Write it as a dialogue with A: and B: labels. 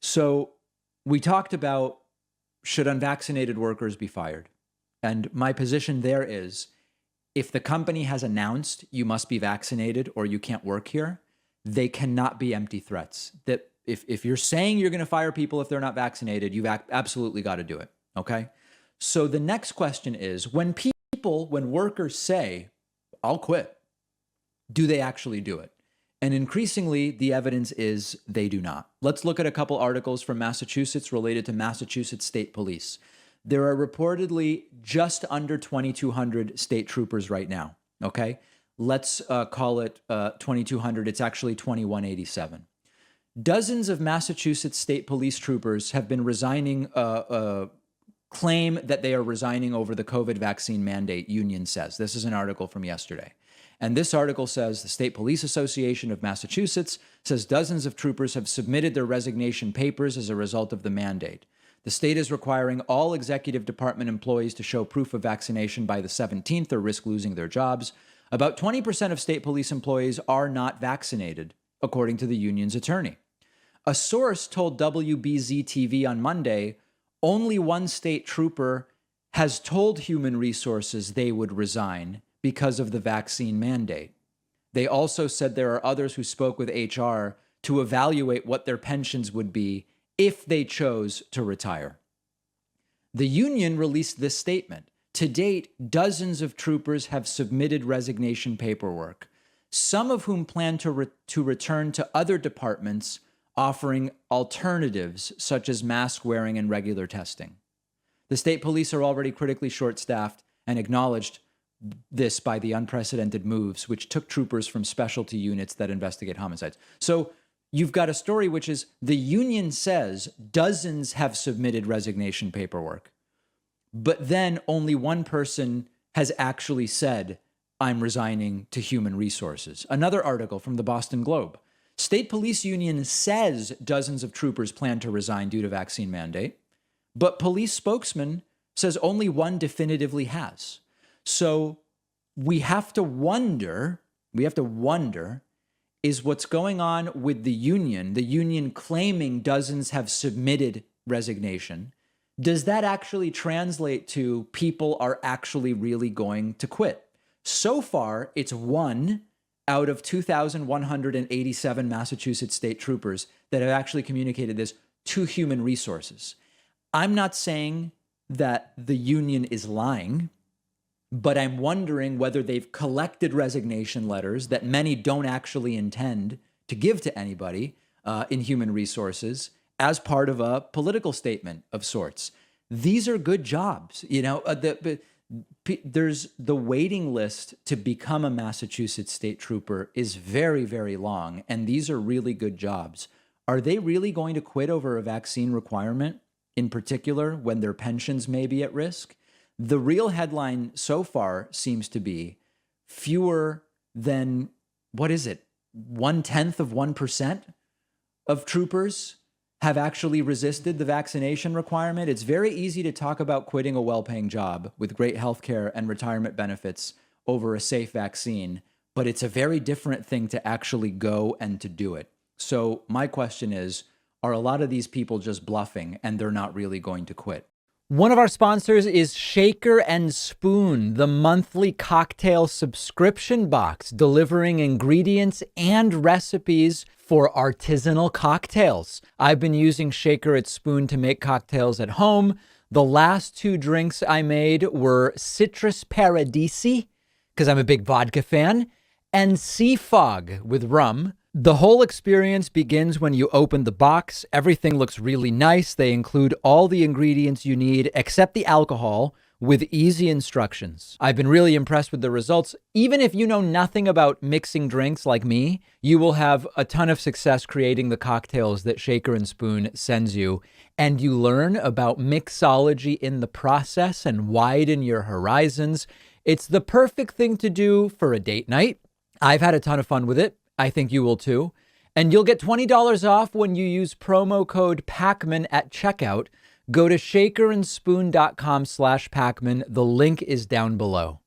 A: So we talked about, should unvaccinated workers be fired? And my position there is, if the company has announced you must be vaccinated or you can't work here, they cannot be empty threats. That if you're saying you're going to fire people if they're not vaccinated, you've absolutely got to do it. Okay. So the next question is, when workers say, I'll quit, do they actually do it? And increasingly, the evidence is they do not. Let's look at a couple articles from Massachusetts related to Massachusetts State Police. There are reportedly just under 2,200 state troopers right now, okay? Let's call it 2,200. It's actually 2,187. Dozens of Massachusetts State Police troopers have been resigning, claim that they are resigning over the COVID vaccine mandate, union says. This is an article from yesterday. And this article says the State Police Association of Massachusetts says dozens of troopers have submitted their resignation papers as a result of the mandate. The state is requiring all executive department employees to show proof of vaccination by the 17th or risk losing their jobs. About 20% of state police employees are not vaccinated, according to the union's attorney. A source told WBZ-TV on Monday only one state trooper has told Human Resources they would resign because of the vaccine mandate. They also said there are others who spoke with HR to evaluate what their pensions would be if they chose to retire. The union released this statement. To date, dozens of troopers have submitted resignation paperwork, some of whom plan to return to other departments offering alternatives such as mask wearing and regular testing. The state police are already critically short-staffed and acknowledged this by the unprecedented moves which took troopers from specialty units that investigate homicides. So you've got a story which is the union says dozens have submitted resignation paperwork, but then only one person has actually said, I'm resigning to Human Resources. Another article from the Boston Globe. State Police Union says dozens of troopers plan to resign due to vaccine mandate, but police spokesman says only one definitively has. So we have to wonder, is what's going on with the union claiming dozens have submitted resignation, does that actually translate to people are actually really going to quit? So far, it's 1 out of 2,187 Massachusetts state troopers that have actually communicated this to Human Resources. I'm not saying that the union is lying, but I'm wondering whether they've collected resignation letters that many don't actually intend to give to anybody in Human Resources as part of a political statement of sorts. These are good jobs. You know, there's the waiting list to become a Massachusetts state trooper is very, very long, and these are really good jobs. Are they really going to quit over a vaccine requirement, in particular when their pensions may be at risk? The real headline so far seems to be fewer than, 1/10% of troopers have actually resisted the vaccination requirement. It's very easy to talk about quitting a well-paying job with great health care and retirement benefits over a safe vaccine, but it's a very different thing to actually go and to do it. So my question is, are a lot of these people just bluffing and they're not really going to quit? One of our sponsors is Shaker and Spoon, the monthly cocktail subscription box, delivering ingredients and recipes for artisanal cocktails. I've been using Shaker and Spoon to make cocktails at home. The last 2 drinks I made were Citrus Paradisi, because I'm a big vodka fan, and Sea Fog with rum. The whole experience begins when you open the box. Everything looks really nice. They include all the ingredients you need except the alcohol with easy instructions. I've been really impressed with the results. Even if you know nothing about mixing drinks like me, you will have a ton of success creating the cocktails that Shaker and Spoon sends you. And you learn about mixology in the process and widen your horizons. It's the perfect thing to do for a date night. I've had a ton of fun with it. I think you will too. And you'll get $20 off when you use promo code PACMAN at checkout. Go to shakerandspoon.com/Pacman. The link is down below.